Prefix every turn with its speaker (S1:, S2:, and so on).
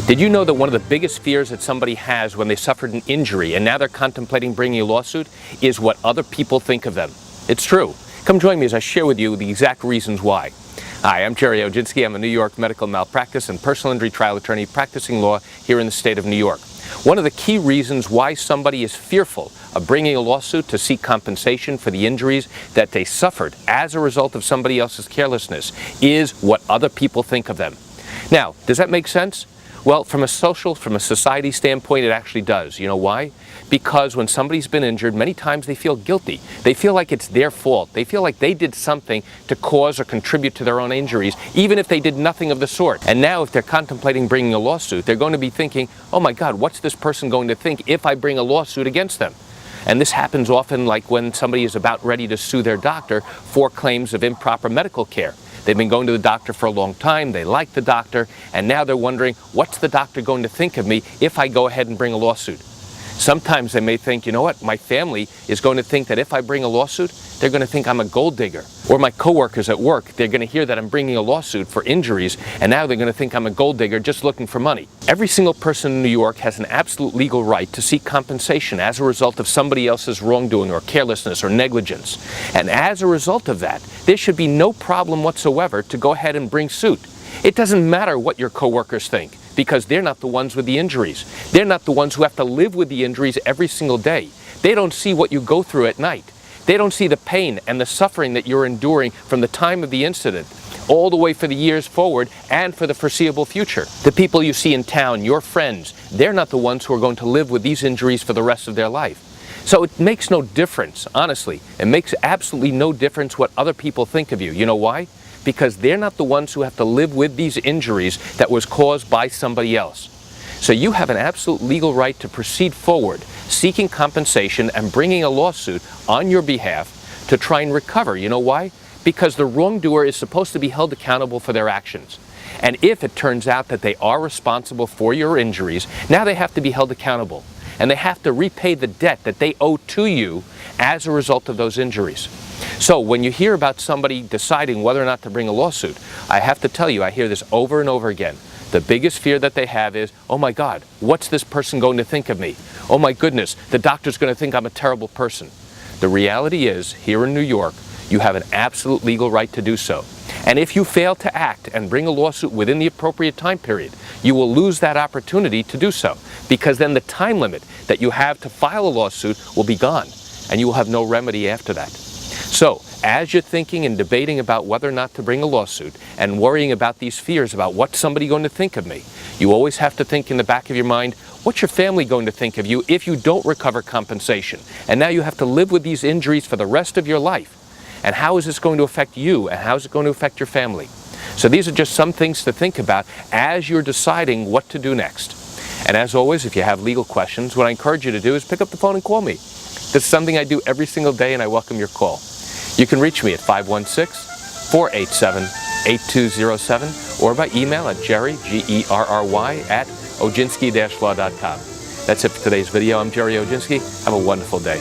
S1: Did you know that one of the biggest fears that somebody has when they suffered an injury and now they're contemplating bringing a lawsuit is what other people think of them? It's true. Come join me as I share with you the exact reasons why. Hi, I'm Gerry Oginski. I'm a New York medical malpractice and personal injury trial attorney practicing law here in the state of New York. One of the key reasons why somebody is fearful of bringing a lawsuit to seek compensation for the injuries that they suffered as a result of somebody else's carelessness is what other people think of them. Now, does that make sense? Well, from a society standpoint, it actually does. You know why? Because when somebody's been injured, many times they feel guilty. They feel like it's their fault. They feel like they did something to cause or contribute to their own injuries, even if they did nothing of the sort. And now if they're contemplating bringing a lawsuit, they're going to be thinking, oh my God, what's this person going to think if I bring a lawsuit against them? And this happens often like when somebody is about ready to sue their doctor for claims of improper medical care. They've been going to the doctor for a long time, they like the doctor, and now they're wondering, what's the doctor going to think of me if I go ahead and bring a lawsuit? Sometimes they may think, you know what, my family is going to think that if I bring a lawsuit, they're going to think I'm a gold digger. Or my coworkers at work, they're going to hear that I'm bringing a lawsuit for injuries, and now they're going to think I'm a gold digger just looking for money. Every single person in New York has an absolute legal right to seek compensation as a result of somebody else's wrongdoing or carelessness or negligence. And as a result of that, there should be no problem whatsoever to go ahead and bring suit. It doesn't matter what your coworkers think, because they're not the ones with the injuries. They're not the ones who have to live with the injuries every single day. They don't see what you go through at night. They don't see the pain and the suffering that you're enduring from the time of the incident all the way for the years forward and for the foreseeable future. The people you see in town, your friends, they're not the ones who are going to live with these injuries for the rest of their life. So it makes no difference, honestly. It makes absolutely no difference what other people think of you. You know why? Because they're not the ones who have to live with these injuries that was caused by somebody else. So you have an absolute legal right to proceed forward, seeking compensation and bringing a lawsuit on your behalf to try and recover. You know why? Because the wrongdoer is supposed to be held accountable for their actions. And if it turns out that they are responsible for your injuries, now they have to be held accountable. And they have to repay the debt that they owe to you as a result of those injuries. So when you hear about somebody deciding whether or not to bring a lawsuit, I have to tell you, I hear this over and over again. The biggest fear that they have is, oh my God, what's this person going to think of me? Oh my goodness, the doctor's going to think I'm a terrible person. The reality is, here in New York, you have an absolute legal right to do so. And if you fail to act and bring a lawsuit within the appropriate time period, you will lose that opportunity to do so, because then the time limit that you have to file a lawsuit will be gone, and you will have no remedy after that. So, as you're thinking and debating about whether or not to bring a lawsuit and worrying about these fears about what's somebody going to think of me, you always have to think in the back of your mind, what's your family going to think of you if you don't recover compensation? And now you have to live with these injuries for the rest of your life. And how is this going to affect you, and how is it going to affect your family? So these are just some things to think about as you're deciding what to do next. And as always, if you have legal questions, what I encourage you to do is pick up the phone and call me. This is something I do every single day, and I welcome your call. You can reach me at 516-487-8207 or by email at Gerry, Gerry, at Oginski-law.com. That's it for today's video. I'm Gerry Oginski. Have a wonderful day.